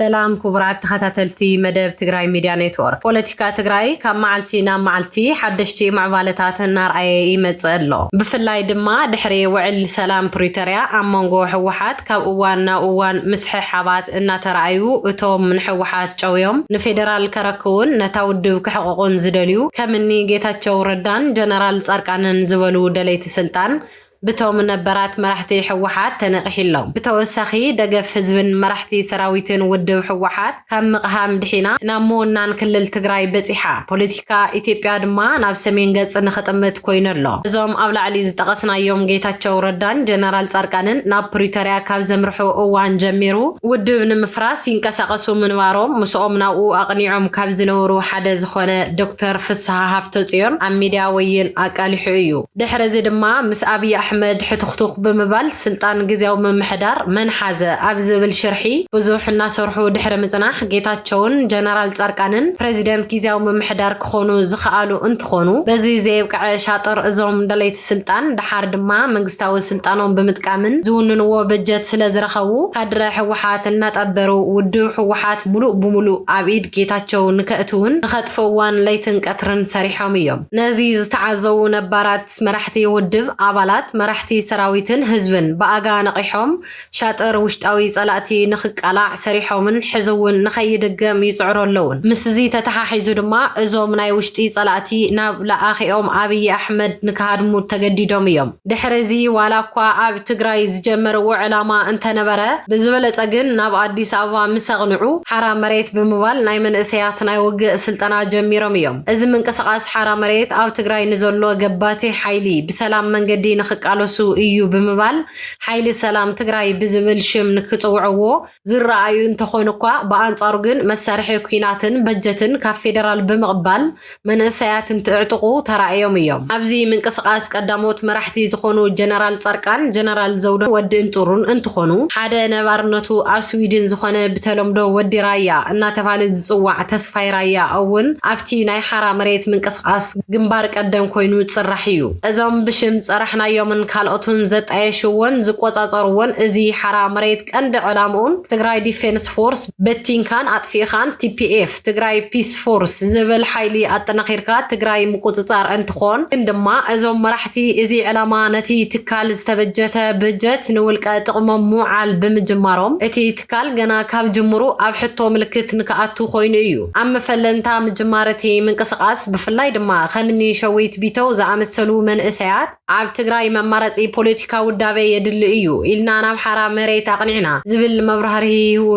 سلام كبرات تخاتلتي مدب تجراي ميديا نيتورك بوليتيكا تجراي كم معلتي نام معلتي حدشتي مع بالتات النار أي متصلو بفلاي دما دحري وعل سلام بريتريا أمانجو حوحات كأوان وان مسح حبات إن ترعيو أتوم من حوحات جويوم نفيدرال كراكون نتاودو كحقوقون زدليو كمني جيتا ردان جنرال تاركان زولو دليت سلطان بتوم نبرات مرحتي حوحات تنقحيلهم بتوسخي دقف حزبن مرحتي سراويتن ودو حوحات كم مقهام دحينا نامونان كلل تجراي بصيحة بوليتيكا إثيوبيا دما ناب سمين قص نختمت كوينرلو زوم أبلع علي زتقصنا يوم جيتاتشو ردان جنرال تاركانن ناب بريتوريا كاب زمرحو اوان جميرو ودو نمفراس ينكسقسو من واروم مسؤومنا او أقنيعهم كاب زنورو حدا زخونة دكتور فسها هافتوزيون عم ميديا وين أكاليحيو دحرزي دما مس أبي أحمد حتختوخ بمبال سلطان جزيو من محدار من حازة أبز بالشرحي بزوح الناس روحو دحر مزناح جيتاتشون جنرال تاركانن بريزيدنت جزيو من محدار كخونو زخالو انتخونو بزي زي وقع شاطر ازوم دليت سلطان دحار دما منقستاو سلطانون بمتكامن زوننو بجت سلازرخو كادر حوحات الناتقبرو ودو حوحات ملو بملو عبيد جيتاتشون نكأتون نخطفوان ليتن كترن سريحهم يوم نزيز تعزو نبارات مرحتي ودب عبالات مرحتي سراويتن هزبن بأغا نقيحهم شاطر وشتاوي صلاتي نخقلع سريحومن حزون نخيدقم يسعرو اللون مسزي تتحاحيزو دما ازوم ناي وشتي صلاتي ناب لآخيهم أبي أحمد نكهادمو تقديدوم يوم دحرزي والاكوا آب تقراي زجمر وعلاما انت نبرا بزبلت اقن ناب عديس أبا مسغنعو حرا مريت بموال ناي من اسيات ناي وقع سلطنا جميروم يوم ازمن كسقاس حرا مريت آب تقراي نزولو قباتي حيلي بسلام من قدي نخقالوسو إيو بمبال حيلي سلام تقراي بزبل شم نكتوعوو زرعيو انتخونكوا بانصارقن مسارحي كويناتن بجتن كافيدرال بمقبال من اسياتن تعتقو ترأيوم يوم أبزي من كسقاس قداموت مرحتي زخونو جنرال تاركان جنرال زودو ود انتورون انتخونو حدا نبارنتو أو سويدن زخونة بتلومدو ودي رايا انا تفالد زوع تسفاي رايا أون أبتي ناي حرا مريت من كسقاس جنبارك قدام كوينو تصرحيو ازام بشم تصرحنا يومن كالوتون زت ايشوون زقوصاصرون ازي حرا مريت كند علامون تግራይ ዲፌንስ ፎርስ በቲንካን አጥፊኻን ቲፒኤፍ ትግራይ ፒስ ፎርስ ዝብል ሓይሊ አጠናኺርካ ትግራይ ምቁጽጻር እንትኾን ግን ድማ እዞም መራሕቲ እዚ ዕላማ ነቲ ትካል ዝተበጀተ በጀት ንውልቀ ጥቕሞም ሙዓል ብምጅማሮም እቲ ትካል ገና ካብ ጅምሩ ኣብ ሕቶ ምልክት ንከኣቱ ኮይኑ እዩ ኣብ መፈለንታ ምጅማረቲ ምንቅስቃስ ብፍላይ ድማ ከምኒ ሸዊት ቢተው ዝኣመሰሉ መንእሰያት ኣብ ትግራይ መማረፂ ፖለቲካ ውዳቤ የድሊ እዩ ኢልና ናብ ሓራ መሬት ኣቕኒዕና ዝብል መብራህሪ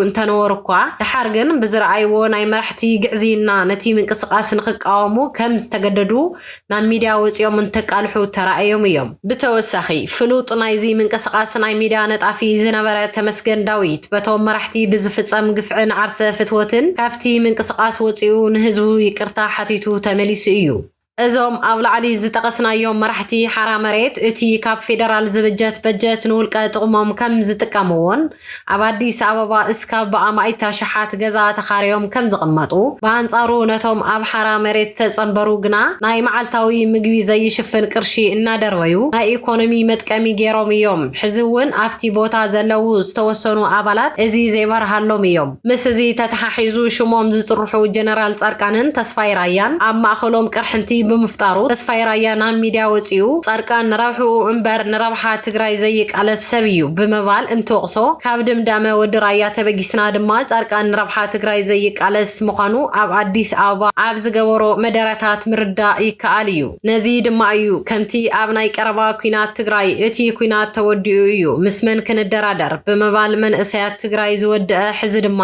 እንተነወርኳ ድሓር ግን ብዝረኣይዎ ናይ መራሕቲ ግዕዚና ነቲ ምንቅስቃስ ንኽቃወሙ ከም ዝተገደዱ ናብ ሚድያ ወፂኦም እንተቃልሑ ተራእዮም እዮም ብተወሳኺ ፍሉጥ ናይዚ ምንቅስቃስ ናይ ሚድያ ነጣፊ ዝነበረ ተመስገን ዳዊት በቶም መራሕቲ ብዝፍፀም ግፍዕን ዓርሰ ፍትወትን ካብቲ ምንቅስቃስ ወፂኡ ንህዝቡ ይቅርታ ሓቲቱ ተመሊሱ እዩ እዞም ኣብ ላዕሊ ዝተቀስናዮም መራሕቲ ሓራ መሬት እቲ ካብ ፌደራል ዝብጀት በጀት ንውልቀ ጥቕሞም ከም ዝጥቀምዎን ኣብ አዲስ አበባ እስካብ በኣማይታ ሸሓት ገዛ ተኻርዮም ከም ዝቕመጡ በአንጻሩ ነቶም ኣብ ሓራ መሬት ተጸንበሩ ግና ናይ መዓልታዊ ምግቢ ዘይሽፍን ቅርሺ እናደርበዩ ናይ ኢኮኖሚ መጥቀሚ ገይሮም እዮም ሕዚ እውን ኣብቲ ቦታ ዘለው ዝተወሰኑ ኣባላት እዚ ዘይበርሃሎም እዮም ምስ እዚ ተተሓሒዙ ሽሞም ዝጥርሑ ጀነራል ጻርቃንን ተስፋይ ራያን ኣብ ማእኸሎም ቅርሕንቲ بمفتارو تسفاي رايا نام ميديا وصيو صاركان نربحو انبر نربحا تግራይ ዘይቃለስ ሰብዩ بمبال انتوقسو ካብ ድምዳመ ወዲ ራያ ተበጊስና ድማ صاركان نربحا تግራይ ዘይቃለስ ምዃኑ ኣብ አዲስ አበባ ኣብ ዝገበሮ መደረታት ምርዳ ይከኣል እዩ ነዚ ድማ እዩ ከምቲ ኣብ ናይ ቀረባ ኩናት ትግራይ እቲ ኩናት ተወዲኡ እዩ ምስመን ክንደራደር بمبال መንእሰያት ትግራይ ዝወድአ ሕዚ ድማ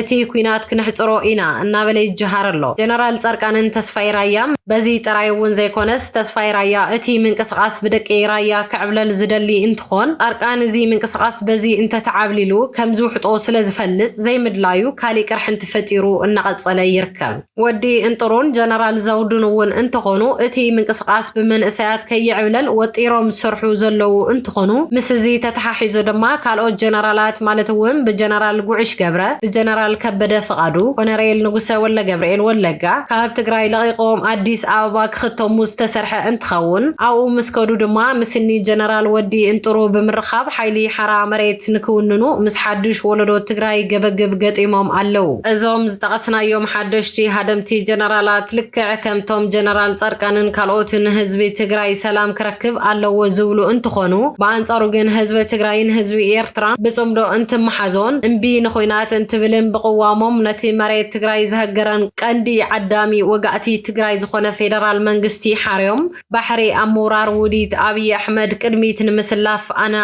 እቲ ኩናት ክንሕጽሮ ኢና እናበለይ ጀሃርሎ ጀነራል ጻርቃንን ተስፋይ ራያም በዚ ጥራይውን ዘይኮነስ ተስፋይ ራያ እቲ ምንቅስቃስ ብደቂ ራያ ከዕብለል ዝደሊ እንትኾን ጻርቃን እዚ ምንቅስቃስ በዚ እንተተዓብሊሉ ከም ዝውሕጦ ስለ ዝፈልጥ ዘይምድላዩ ካሊ ቅርሕንቲ ፈጢሩ እናቐጸለ ይርከብ ወዲ እንጥሩን ጀነራል ዘውዱን እውን እንትኾኑ እቲ ምንቅስቃስ ብመንእሰያት ከይዕብለል ወጢሮም ዝሰርሑ ዘለው እንትኾኑ ምስ እዚ ተተሓሒዙ ድማ ካልኦት ጀነራላት ማለት እውን ብጀነራል ጉዕሽ ገብረ ብጀነራል ከበደ ፍቃዱ ኮነሬል ንጉሰ ወለ ገብርኤል ወለጋ ካብ ትግራይ ለቂቆም አዲ ኣዲስ ኣበባ ክኽተሙ ዝተሰርሐ እንትኸውን ኣብኡ ምስ ከዱ ድማ ምስኒ ጀነራል ወዲ እንጥሩ ብምርኻብ ሓይሊ ሓራ መሬት ንክውንኑ ምስ ሓድሽ ወለዶ ትግራይ ገበግብ ገጢሞም ኣለው። እዞም ዝጠቐስናዮም ሓደሽቲ ሃደምቲ ጀነራላት ልክዕ ከምቶም ጀነራል ጻድቃንን ካልኦትን ህዝቢ ትግራይ ሰላም ክረክብ ኣለዎ ዝብሉ እንትኾኑ ብኣንጻሩ ግን ህዝቢ ትግራይን ህዝቢ ኤርትራን ብጽምዶ እንትመሓዞን እምቢ ንኹናት እንትብልን ብቕዋሞም ነቲ መሬት ትግራይ ዝሃገረን ቀንዲ ዓዳሚ ወጋእቲ ትግራይ ዝኾነ ፌደራል መንግስቲ ሓርዮም ባሕሪ ኣመራር ውዲት ኣብይ ኣሕመድ ቅድሚት ንምስላፍ ኣነ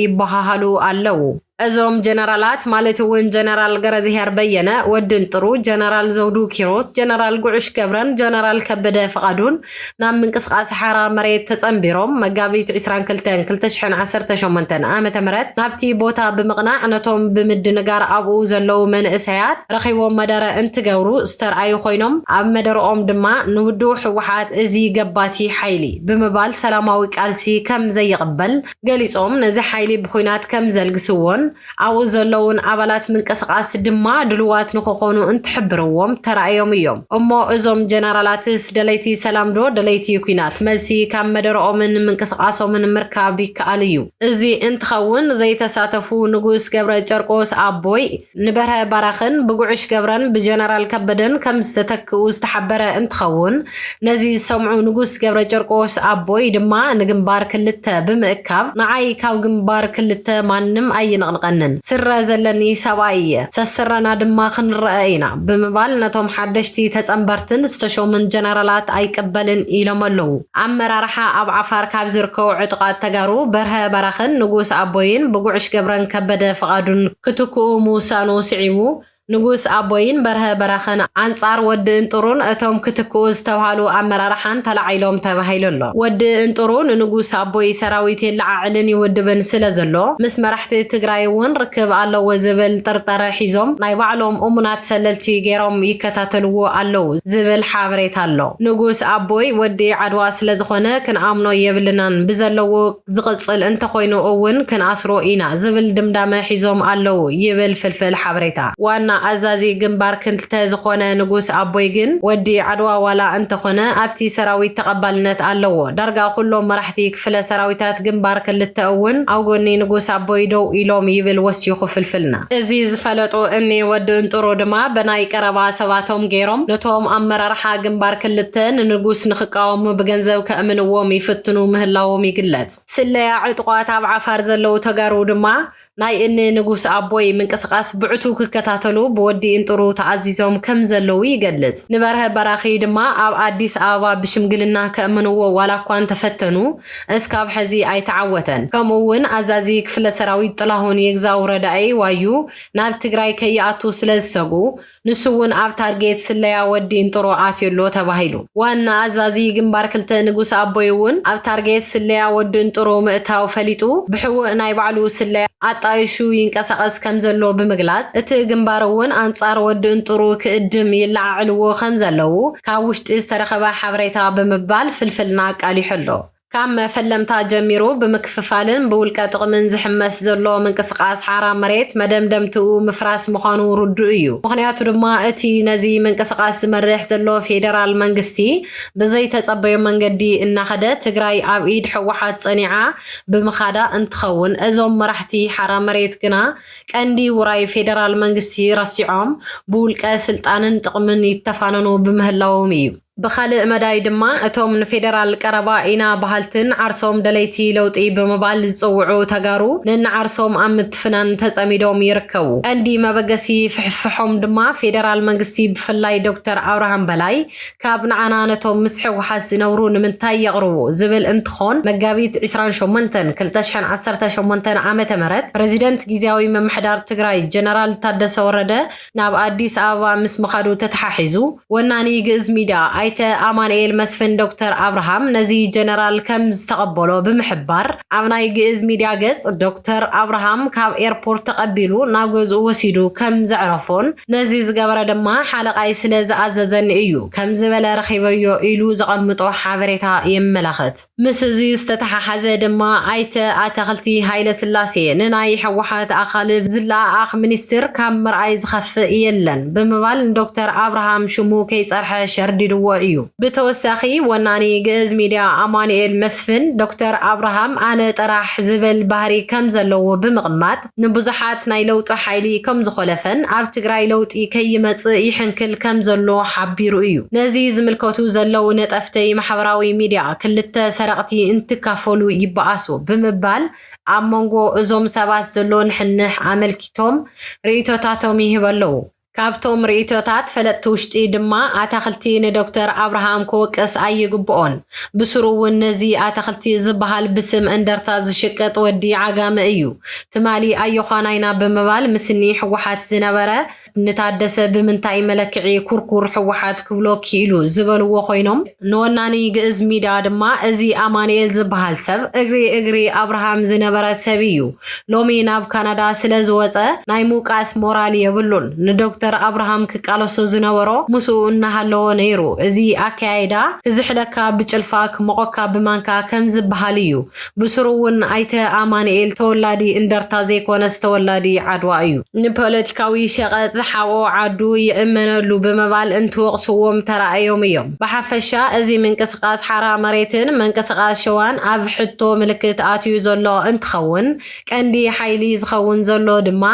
ይበሃሃሉ ኣለው። እዞም ጀነራላት ማለት እውን ጀነራል ገረዚሄር በየነ ወድን ጥሩ ጀነራል ዘውዱ ኪሮስ ጀነራል ጉዑሽ ገብረን ጀነራል ከበደ ፍቃዱን ናብ ምንቅስቃስ ሓራ መሬት ተጸምቢሮም መጋቢት 22/2018 ዓመተ ምህረት ናብቲ ቦታ ብምቕናዕ ነቶም ብምድንጋር ኣብኡ ዘለው መንእሰያት ረኺቦም መደረ እንትገብሩ ዝተርኣዩ ኮይኖም ኣብ መደረኦም ድማ ንውድብ ሕወሓት እዚ ገባቲ ሓይሊ ብምባል ሰላማዊ ቃልሲ ከም ዘይቅበል ገሊጾም ነዚ ሓይሊ ብኹናት ከም ዘልግስዎን ኣብኡ ዘለውን ኣባላት ምንቅስቃስ ድማ ድልዋት ንክኾኑ እንትሕብርዎም ተራእዮም እዮም እሞ እዞም ጀነራላትስ ደለይቲ ሰላም ዶ ደለይቲ ኩናት መልሲ ካብ መደረኦምን ምንቅስቃሶምን ምርካብ ይከኣል እዩ። እዚ እንትኸውን ዘይተሳተፉ ንጉስ ገብረ ጨርቆስ ኣቦይ ንበርሀ ባራኽን ብጉዑሽ ገብረን ብጀነራል ከበደን ከም ዝተተክኡ ዝተሓበረ እንትኸውን ነዚ ዝሰምዑ ንጉስ ገብረ ጨርቆስ ኣቦይ ድማ ንግንባር ክልተ ብምእካብ ንዓይ ካብ ግንባር ክልተ ማንም ኣይንቕ ቀንን ስረ ዘለኒ ሰብኣይ እየ ሰስረና ድማ ክንረአ ኢና ብምባል ነቶም ሓደሽቲ ተጸምበርትን ዝተሾሙን ጀነራላት ኣይቀበልን ኢሎም ኣለው። ኣመራርሓ ኣብ ዓፋር ካብ ዝርከቡ ዕጡቃት ተጋሩ በርሀ ባራኽን ንጉስ ኣቦይን ብጉዑሽ ገብረን ከበደ ፍቃዱን ክትክኡ ምውሳኑ ስዒቡ ንጉስ ኣቦይን በርሀ ባራኽን ኣንጻር ወዲ እንጥሩን እቶም ክትክኡ ዝተባሃሉ ኣመራርሓን ተላዒሎም ተባሂሉ ኣሎ። ወዲ እንጥሩን ንጉስ ኣቦይ ሰራዊት የለዓዕልን ይውድብን ስለ ዘሎ ምስ መራሕቲ ትግራይ እውን ርክብ ኣለዎ ዝብል ጥርጠረ ሒዞም ናይ ባዕሎም እሙናት ሰለልቲ ገይሮም ይከታተልዎ ኣለው ዝብል ሓበሬታ ኣሎ። ንጉስ ኣቦይ ወዲ ዓድዋ ስለ ዝኾነ ክንኣምኖ የብልናን ብዘለዎ ዝቕጽል እንተኮይኑ እውን ክንኣስሮ ኢና ዝብል ድምዳመ ሒዞም ኣለው ይብል ፍልፍል ሓበሬታ። ዋና ኣዛዚ ግንባር ክልተ ዝኾነ ንጉስ ኣቦይ ግን ወዲ ዓድዋ ዋላ እንተኾነ ኣብቲ ሰራዊት ተቐባልነት ኣለዎ ዳርጋ ኩሎም መራሕቲ ክፍለ ሰራዊታት ግንባር ክልተ እውን ኣብ ጎኒ ንጉስ ኣቦይ ደው ኢሎም ይብል ወሲኹ ፍልፍልና። እዚ ዝፈለጡ እኒ ወዲ እንጥሩ ድማ ብናይ ቀረባ ሰባቶም ገይሮም ነቶም ኣመራርሓ ግንባር ክልተ ንንጉስ ንኽቃወሙ ብገንዘብ ከእምንዎም ይፍትኑ ምህላዎም ይግለጽ። ስለያ ዕጡቃት ኣብ ዓፋር ዘለው ተጋሩ ድማ ናይ እኒ ንጉስ ኣቦይ ምንቅስቃስ ብዕቱ ክከታተሉ ብወዲ እንጥሩ ተዓዚዞም ከም ዘለው ይገልጽ። ንበርሀ በራኺ ድማ ኣብ ኣዲስ ኣበባ ብሽምግልና ከእምንዎ ዋላ እኳ ተፈተኑ እስካብ ሕዚ ኣይተዓወተን። ከምኡ እውን ኣዛዚ ክፍለ ሰራዊት ጥላሁን የግዛው ረዳኢ ዋዩ ናብ ትግራይ ከይኣቱ ስለ ዝሰጉ ንሱ እውን ኣብ ታርጌት ስለያ ወዲ እንጥሩ ኣትየሎ ተባሂሉ። ዋና ኣዛዚ ግንባር ክልተ ንጉስ ኣቦይ እውን ኣብ ታርጌት ስለያ ወዲ እንጥሩ ምእታው ፈሊጡ ብሕውእ ናይ ባዕሉ ስለያ ኣጣይሹ ይንቀሳቀስ ከም ዘሎ ብምግላጽ እቲ ግንባር እውን ኣንጻር ወዲ እንጥሩ ክእድም ይለዓዕልዎ ከም ዘለው ካብ ውሽጢ ዝተረኸበ ሓበሬታ ብምባል ፍልፍልና ቃሊሑ ኣሎ። ካብ መፈለምታ ጀሚሩ ብምክፍፋልን ብውልቀ ጥቕምን ዝሕመስ ዘሎ ምንቅስቃስ ሓራ መሬት መደምደምትኡ ምፍራስ ምዃኑ ርዱእ እዩ። ምክንያቱ ድማ እቲ ነዚ ምንቅስቃስ ዝመርሕ ዘሎ ፌደራል መንግስቲ ብዘይተጸበዮ መንገዲ እናኸደ ትግራይ ኣብ ኢድ ሕወሓት ጸኒዓ ብምኻዳ እንትኸውን እዞም መራሕቲ ሓራ መሬት ግና ቀንዲ ውራይ ፌደራል መንግስቲ ረሲዖም ብውልቀ ስልጣንን ጥቕምን ይተፋነኑ ብምህላዎም እዩ። بخالق مداي دما اتوم نفيدرال قربا اينا بحالتن عرسوم دليتي لوطي بمبال زصوعو تغارو نن عرسوم امت فنان تصميدوم يركبو اندي مبغسي فحفحوم دما فيدرال منغستي بفلاي دكتور ابراهام بلاي كاب نعنانتوم مسح وحاز نورو نمنتاي يقربو زبل انتخون مغابيت 28 2018 عامه مرت بريزيدنت غيزاوي ممحدار تግራይ جنرال ታደሰ ወረደ ናብ አዲስ አበባ ምስ መኻዱ ተተሓሒዙ ወናኒ ግዕዝ ሚድያ አይተ አማኑኤል መስፍን ዶክተር አብርሃም ነዚ ጀነራል ከም ዝተቀበሎ ብምሕባር ኣብ ናይ ግዕዝ ሚድያ ገጽ ዶክተር አብርሃም ካብ ኤርፖርት ተቀቢሉ ናብ ገዝኡ ወሲዱ ከም ዘዕረፎን ነዚ ዝገበረ ድማ ሓለቃይ ስለ ዝኣዘዘን እዩ ከም ዝበለ ረኺበዮ ኢሉ ዘቐምጦ ሓበሬታ የመላኽት ምስ እዚ ዝተተሓሓዘ ድማ አይተ ኣተኽልቲ ሃይለ ስላሴ ንናይ ሕወሓት ኣኻል ዝለኣኽ ሚኒስትር ካብ ምርኣይ ዝኸፍእ የለን ብምባል ዶክተር አብርሃም ሽሙ ከይጸርሐ ሸርዲድዎ እዩ ብተወሳኺ ወናኒ ግዕዝ ሚድያ ኣማኑኤል መስፍን ዶክተር አብርሃም ኣነ ጥራሕ ዝብል ባህሪ ከም ዘለዎ ብምቕማጥ ንብዙሓት ናይ ለውጢ ሓይሊ ከም ዝኮለፈን ኣብ ትግራይ ለውጢ ከይመጽእ ይሕንክል ከም ዘሎ ሓቢሩ እዩ ነዚ ዝምልከቱ ዘለው ነጠፍተይ ማሕበራዊ ሚድያ ክልተ ሰረቕቲ እንትካፈሉ ይበኣሱ ብምባል ኣብ መንጎ እዞም ሰባት ዘሎ ንሕንሕ ኣመልኪቶም ርእይቶታቶም ይህበለው ካብቶም ርእይቶታት ፈለጥቲ ውሽጢ ድማ ኣታኽልቲ ንዶክተር አብርሃም ክወቅስ ኣይግብኦን ብስሩ እውን ነዚ ኣታኽልቲ ዝበሃል ብስም እንደርታ ዝሽቀጥ ወዲ ዓጋመ እዩ ትማሊ ኣየዃናይና ብምባል ምስኒ ሕወሓት ዝነበረ ንታደሰ ብምንታይ መለክዒ ኩርኩር ሕወሓት ክብሎ ኪኢሉ ዝበልዎ ኮይኖም ንወናኒ ግዕዝ ሚድያ ድማ እዚ ኣማኑኤል ዝበሃል ሰብ እግሪ አብርሃም ዝነበረ ሰብ እዩ ሎሚ ናብ ካናዳ ስለ ዝወፀ ናይ ሙቃስ ሞራል የብሉን ንዶክተር አብርሃም ክቃለሶ ዝነበሮ ምስኡ እናሃለዎ ነይሩ እዚ ኣካያይዳ ክዝሕለካ ብጭልፋ ክመቆካ ብማንካ ከም ዝበሃል እዩ ብስሩ እውን ኣይተ ኣማኑኤል ተወላዲ እንደርታ ዘይኮነስ ተወላዲ ዓድዋ እዩ ንፖለቲካዊ ሸቐጥ ዝሓቦ ዓዱ ይእመነሉ ብምባል እንትወቕስዎም ተራእዮም እዮም ብሓፈሻ እዚ ምንቅስቃስ ሓራ መሬትን ምንቅስቃስ ሸዋን ኣብ ሕቶ ምልክት ኣትዩ ዘሎ እንትኸውን ቀንዲ ሓይሊ ዝኸውን ዘሎ ድማ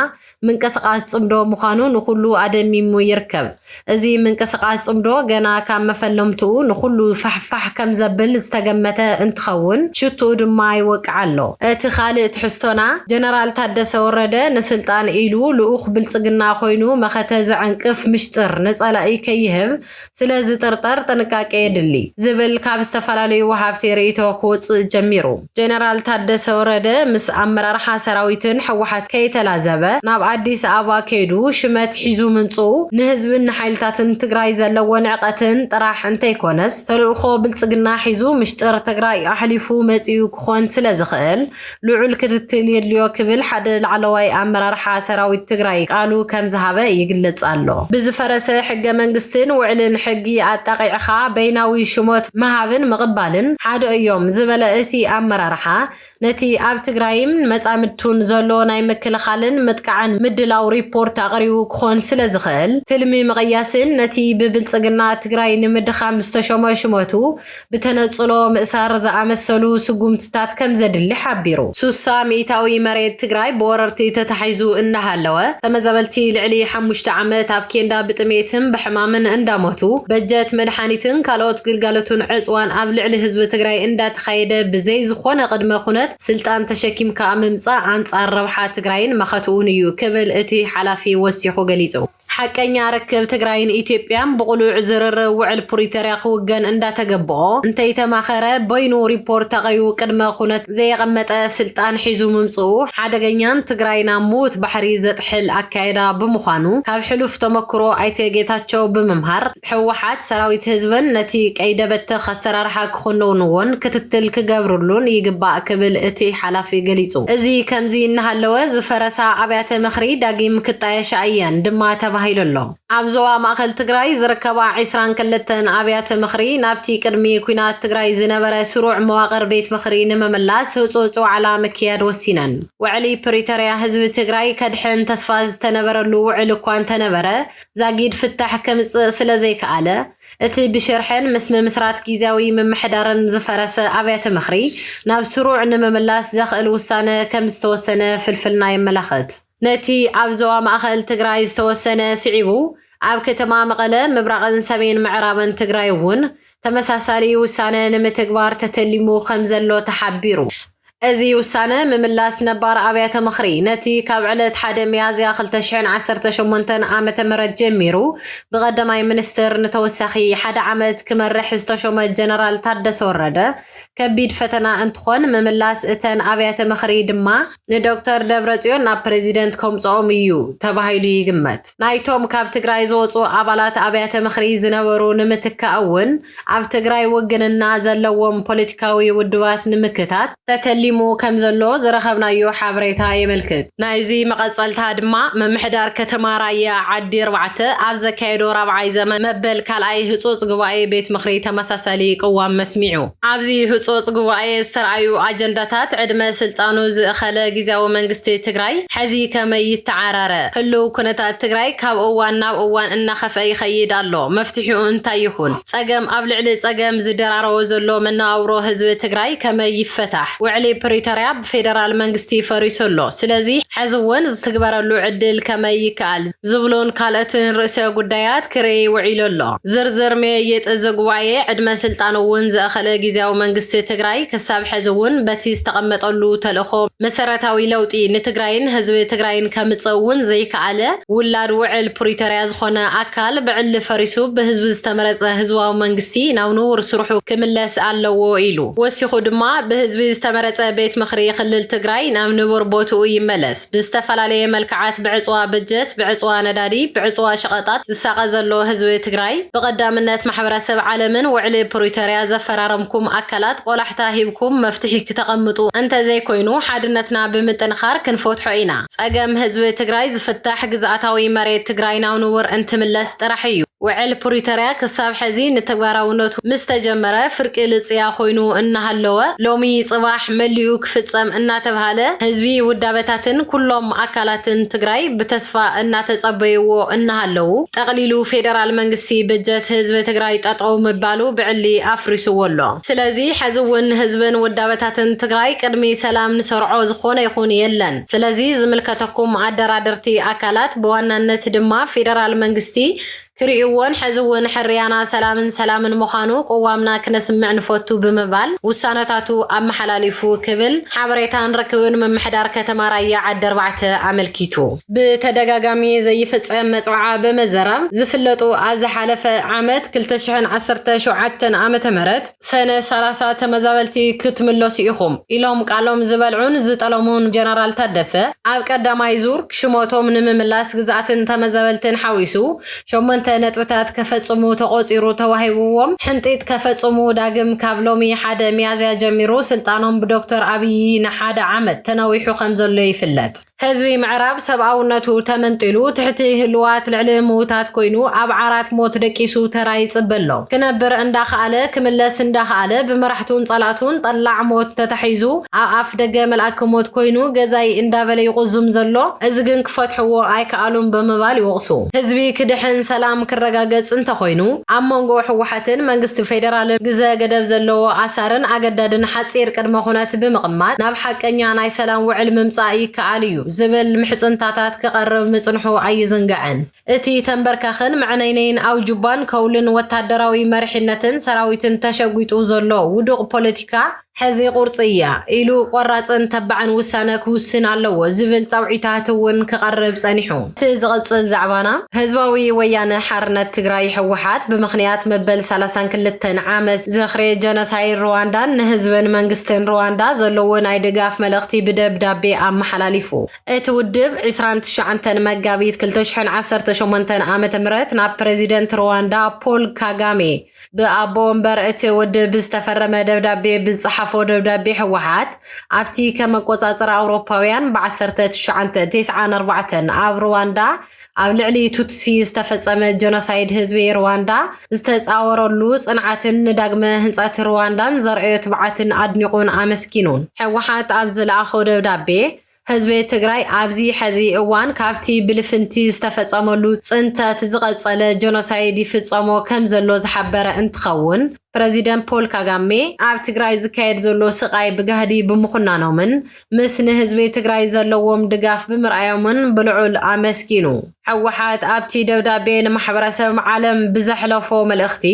ምንቅስቃስ ጽምዶ ምዃኑ ንኹሉ ኣደሚሙ ይርከብ እዚ ምንቅስቃስ ጽምዶ ገና ካብ መፈለምቱ ንኹሉ ፋሕፋሕ ከም ዘብል ዝተገመተ እንትኸውን ሽቱ ድማ ይወቅዓሎ እቲ ካልእ ትሕዝቶና ጀነራል ታደሰ ወረደ ንስልጣን ኢሉ ልኡኽ ብልጽግና ኮይኑ መኸተ ዘዕንቅፍ ምሽጥር ንጸላኢ ከይህብ ስለ ዝጥርጠር ጥንቃቄ የድሊ ዝብል ካብ ዝተፈላለዩ ወሃብቲ ርእይቶ ክወፅእ ጀሚሩ ጀነራል ታደሰ ወረደ ምስ ኣመራርሓ ሰራዊትን ሕወሓት ከይተላዘበ ናብ አዲስ አበባ ከይዱ ሽመት ሒዙ ምንጹ ንህዝብን ሓይልታትን ትግራይ ዘለዎ ንዕቀትን ጥራሕ እንተይኮነስ ተልእኮ ብልጽግና ሒዙ ምሽጥር ትግራይ ኣሕሊፉ መጺኡ ክኾን ስለ ዝኽእል ልዑል ክትትል የድልዮ ክብል ሓደ ላዕለዋይ ኣመራርሓ ሰራዊት ትግራይ ቃሉ ከም ዝሃበ ይግለጽ ኣሎ ብዝፈረሰ ሕገ መንግስትን ውዕልን ሕጊ ኣጣቂዕኻ በይናዊ ሽሞት መሃብን ምቕባልን ሓደ እዮም ዝበለ እቲ ኣመራርሓ ነቲ ኣብ ትግራይም መጻምድቱን ዘሎ ናይ ምክልኻልን ምጥቃዕን ምድላው ሪፖርት ኣቕሪቡ ክኾን ስለ ዝኽእል ትልሚ ምቕያስን ነቲ ብብልጽግና ትግራይ ንምድኻም ዝተሾመ ሽሞቱ ብተነጽሎ ምእሳር ዝኣመሰሉ ስጉምትታት ከም ዘድሊ ሓቢሩ ሱሳ ሚእታዊ መሬት ትግራይ ብወረርቲ ተታሒዙ እናሃለወ ተመዛበልቲ ልዕሊ 5 ዓመት ኣብ ኬንዳ ብጥሜትን ብሕማምን እንዳሞቱ በጀት መድሓኒትን ካልኦት ግልጋሎትን ዕፅዋን ኣብ ልዕሊ ህዝቢ ትግራይ እንዳተኻየደ ብዘይ ዝኾነ ቅድመ ኩነት ስልጣን ተሸኪምካ ምምጻእ ኣንጻር ረብሓ ትግራይን መኸትኡን እዩ ክብል እቲ ሓላፊ ወሲኹ ገሊጹ ሓቀኛ ርክብ ትግራይን ኢትዮጵያን ብቁሉዕ ዝርርብ ውዕል ፕሪቶሪያ ክውገን እንዳተገብኦ እንተይተማኸረ በይኑ ሪፖርት ኣቕሪቡ ቅድመ ኩነት ዘየቐመጠ ስልጣን ሒዙ ምምጽኡ ሓደገኛን ትግራይና ሙት ባሕሪ ዘጥሕል ኣካይዳ ብምዃኑ ካብ ሕሉፍ ተመክሮ ኣይተ ጌታቸው ብምምሃር ሕወሓት ሰራዊት ህዝብን ነቲ ቀይደበተ ኣሰራርሓ ክኾነውን እውን ክትትል ክገብሩሉን ይግባእ ክብል እቲ ሓላፊ ገሊጹ እዚ ከምዚ እናሃለወ ዝፈረሳ ኣብያተ ምኽሪ ዳጊም ክጣየሻ እየን ድማ ተባሂሉ ኣሎ ኣብ ዞባ ማእከል ትግራይ ዝርከባ 22 ኣብያተ ምኽሪ ናብቲ ቅድሚ ኩናት ትግራይ ዝነበረ ስሩዕ መዋቕር ቤት ምኽሪ ንምምላስ ህፁፅ ዋዕላ ምክያድ ወሲነን ውዕሊ ፕሪቶሪያ ህዝቢ ትግራይ ከድሕን ተስፋ ዝተነበረሉ ውዕል እኳ እንተነበረ ዛጊድ ፍታሕ ከምጽእ ስለ ዘይከኣለ እቲ ብሽርሕን ምስ ምምስራት ጊዜያዊ ምምሕዳርን ዝፈረሰ ኣብያተ ምኽሪ ናብ ስሩዕ ንምምላስ ዘኽእል ውሳነ ከም ዝተወሰነ ፍልፍልና የመላኽት ነቲ ኣብ ዞባ ማእከል ትግራይ ዝተወሰነ ስዒቡ ኣብ ከተማ መቐለ ምብራቕን ሰሜን ምዕራብን ትግራይ እውን ተመሳሳሊ ውሳነ ንምትግባር ተተሊሙ ከም ዘሎ ተሓቢሩ እዚ ውሳነ ምምላስ ነባር ኣብያተ ምኽሪ ነቲ ካብ ዕለት 1 ሚያዝያ 2018 ዓመተ ምህረት ጀሚሩ ብቀዳማይ ሚኒስትር ንተወሳኺ 1 ዓመት ክመርሕ ዝተሾመ ጀነራል ታደሰ ወረደ ከቢድ ፈተና እንትኾን ምምላስ እተን ኣብያተ ምኽሪ ድማ ንዶክተር ደብረጽዮን ናብ ፕሬዚደንት ከምጽኦም እዩ ተባሂሉ ይግመት ናይቶም ካብ ትግራይ ዝወፁ ኣባላት ኣብያተ ምኽሪ ዝነበሩ ንምትካእ እውን ኣብ ትግራይ ውግንና ዘለዎም ፖለቲካዊ ውድባት ንምክታት ተተሊ تقدمو كمزلو زرخبنا يو حابريتا يملكت نايزي مقصلتها دما ممحدار كتما رايا عدي 4 أبزا كايدو رابعي زمن مبل كالعي هصوص قوائي بيت مخري تمساسالي قوام مسميعو أبزي هصوص قوائي استرعيو أجنداتات عدما سلطانو زأخلا جيزاو منغستي تقراي حزي كما يتعارار حلو كنتات تقراي كاب اوان ناب اوان إنا خفاي خيد اللو مفتحو انتا يخون ساقم أبلعلي ساقم زدرارو زلو منا أورو هزو تقراي كما يفتح وعلي بريتاريا بفيدرال منغستي فريسولو سلازي حزوان زتقبرلو عدل كما يكال زبلون كالتن رئيسة قدايات كري وعيلولو زرزر ميت ازقواي عدما سلطانو ونز أخلا جيزاو منغستي تقراي كساب حزوان باتي استقمتلو تلخو مسارتاوي لوطي نتقراين هزو تقراين كمتصون زي كاله ولاد وعل بريتاريا زخونه أكال بعل فريسو بهزب استمرت هزواو منغستي ناونو رسروحو كملاس ألو إلو وسيخو دما بهزب استمرت بيت مخري خلل تقراي نام نور بوتو يملس بستفل عليه ملكعات بعصوا بجت بعصوا ندادي بعصوا شقطات زساقزلو هزو تقراي بقدامنت محبرسب عالمن وعلي بريتاريا زفرارمكم أكلات قولحتا هيبكم مفتحي كتقمطو انت زي كوينو حادنتنا بمتنخار كنفوتحو إينا ساقم هزو تقراي زفتاح قزعتاوي مريت تقراي ناونور انت ملس ترحيو وعل بريتاريا كساب حزين نتقباراونوت مستجمرة فرق لصيا خوينو انها اللوة لومي صباح مليو كفتسم انا تبهاله هزبي ودابتاتن كلهم اكالاتن تقراي بتسفى انا تصبيو انها اللو تقليلو فيدرال منغستي بجت هزب تقراي تطعو مبالو بعلي افرسو ولو سلازي حزون هزبن ودابتاتن تقراي قدمي سلام نسرعو زخونه يخون يلن سلازي زملكتكم عدرادرتي اكالات بوانانت دما فيدرال منغستي كريوان حزوان حريانا سلام مخانو قوامنا كنسمع نفوتو بمبال وسانتاتو أم حلاليفو كبل حبريتان ركبون من محدار كتما رايا عد 4 عملكيتو بتدقاقامي زي فتسام مصوعا بمزرم زفلتو أز حالفة عامت كلتشحن 10 عامة مرت سنة 3 تمزابلتي كتملوسي إخوم إلهم قالهم زبالعون زتالمون جنرال تدسة عب قدما يزور كشموتهم نمملاس قزعتن تمزابلتن حويسو شومن نتوتات كفتصمو تقوصيرو توهيبوهم حنطيت كفتصمو داغم كابلومي حدا ميازيا جميرو سلطانهم بدكتور أبي نحاد عمد تنويحو خمزلو يفلت هزبي معراب سبعونتو تمنطلو تحتي هلوات العلم وتات كوينو أبعارات موت دكيسو تراي صبلو كنبر انداخاله كملس انداخاله بمرحتون صلاتون طلع موت تتحيزو أف دقا ملأك موت كوينو غزاي اندابلي يغزم زلو ازغن كفتحو اي كالون بمبال يغصو هزبي كدحن سلام كرغاغص انت خوينو امونغو حوحاتن منغست فيدرال غزا غدب زلو اسارن اگدادن حصير قدمه خونات بمقمات ناب حقنيا ناي سلام وعلم ممصاي كاليو زبل محصنتاتات كقرب مصنحو عيزنغعن اتي تنبركخن معنينين او جبان كولن وتادراوي مرحنتن سراويتن تشغيطو زلو ودق بوليتيكا حزي قرصية إلو قرصن تبعن وسانك وسن اللو زبل صوعيتاتون كقرب صنيحو تزغص زعبانا هزباوي ويانا حرنة تقراي حوحات بمخنيات مبل 32 عامس زخري جنوسايد رواندا نهزبن منغستن رواندا زلوون اي دقاف ملغتي بدبدابي ام حلاليفو اتودب 29 مقابيت 2018 عامة مرت نا بريزيدنت رواندا بول كاغامي بأبون برأت ودب استفرم دبدابي بالصحافة دبدابي حوحات عفتي كما قوصاصر أوروباويان بعسرت 1994 عب رواندا عب لعلي توتسي استفصم جنوسايد هزبي رواندا استتصاورلو صنعتن داغمه هنصات رواندا زرعيو تبعتن ادنيقون امسكينون حوحات ابزل اخو دبدابي هزبي تግራይ ኣብዚ ሕዚ እዋን ካብቲ ብልፍንቲ ዝተፈጸመሉ ጽንታት ዝቐጸለ ጀኖሳይድ ይፍጸሞ ከም ዘሎ ዝሓበረ እንትኸውን ፕሬዚደንት ፖል ካጋሜ ኣብ ትግራይ ዝካየድ ዘሎ ስቃይ ብጋህዲ ብምኹናኖምን ምስ ንህዝቢ ትግራይ ዘለዎም ድጋፍ ብምርኣዮምን ብልዑል ኣመስኪኑ ሕወሓት ኣብቲ ደብዳቤ ንማሕበረሰብ ዓለም ብዘሕለፎ መልእኽቲ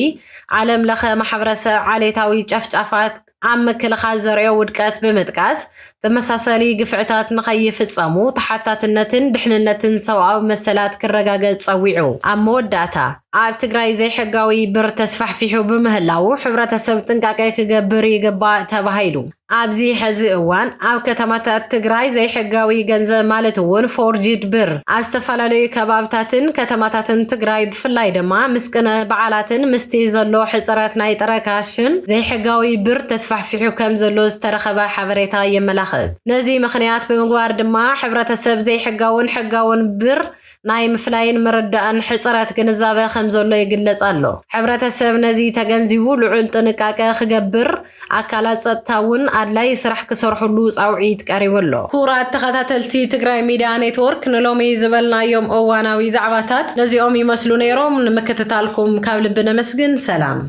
ዓለም ለኸ ማሕበረሰብ ዓሌታዊ ጨፍጫፋት ኣብ ምክልኻል ዘርእዮ ውድቀት ብምጥቃስ ተመሳሳሊ ግፍዕታት ንኸይፍጸሙ ተሓታትነትን ድሕንነትን ሰብኣዊ መሰላት ክረጋገጽ ጸዊዑ ኣብ መወዳእታ ኣብ ትግራይ ዘይሕጋዊ ብር ተስፋሕፊሑ ብምህላው ሕብረተሰብ ጥንቃቄ ክገብር ይግባእ ተባሂሉ ኣብዚ ሕዚ እዋን ኣብ ከተማታት ትግራይ ዘይሕጋዊ ገንዘብ ማለት እውን ፎርጂድ ብር ኣብ ዝተፈላለዩ ከባብታትን ከተማታትን ትግራይ ብፍላይ ድማ ምስቅነ በዓላትን ምስቲ ዘሎ ሕፅረት ናይ ጥረ ካሽን ዘይሕጋዊ ብር ተስፋሕፊሑ ከም ዘሎ ዝተረኸበ ሓበሬታ የመላኽት። ነዚ ምክንያት ብምግባር ድማ ሕብረተሰብ ዘይሕጋውን ሕጋውን ብር ናይ ምፍላይን መረዳእን ሕፅረት ግንዛበ ከም ዘሎ ይግለጽ ኣሎ። ሕብረተሰብ ነዚ ተገንዚቡ ልዑል ጥንቃቄ ክገብር ኣካላት ጸጥታ እውን ኣድላይ ስራሕ ክሰርሕሉ ጻውዒት ቀሪቡ ኣሎ። ክቡራት ተኸታተልቲ ትግራይ ሚድያ ኔትወርክ ንሎሚ ዝበልናዮም እዋናዊ ዛዕባታት ነዚኦም ይመስሉ ነይሮም። ንምክትታልኩም ካብ ልቢ ነመስግን። ሰላም።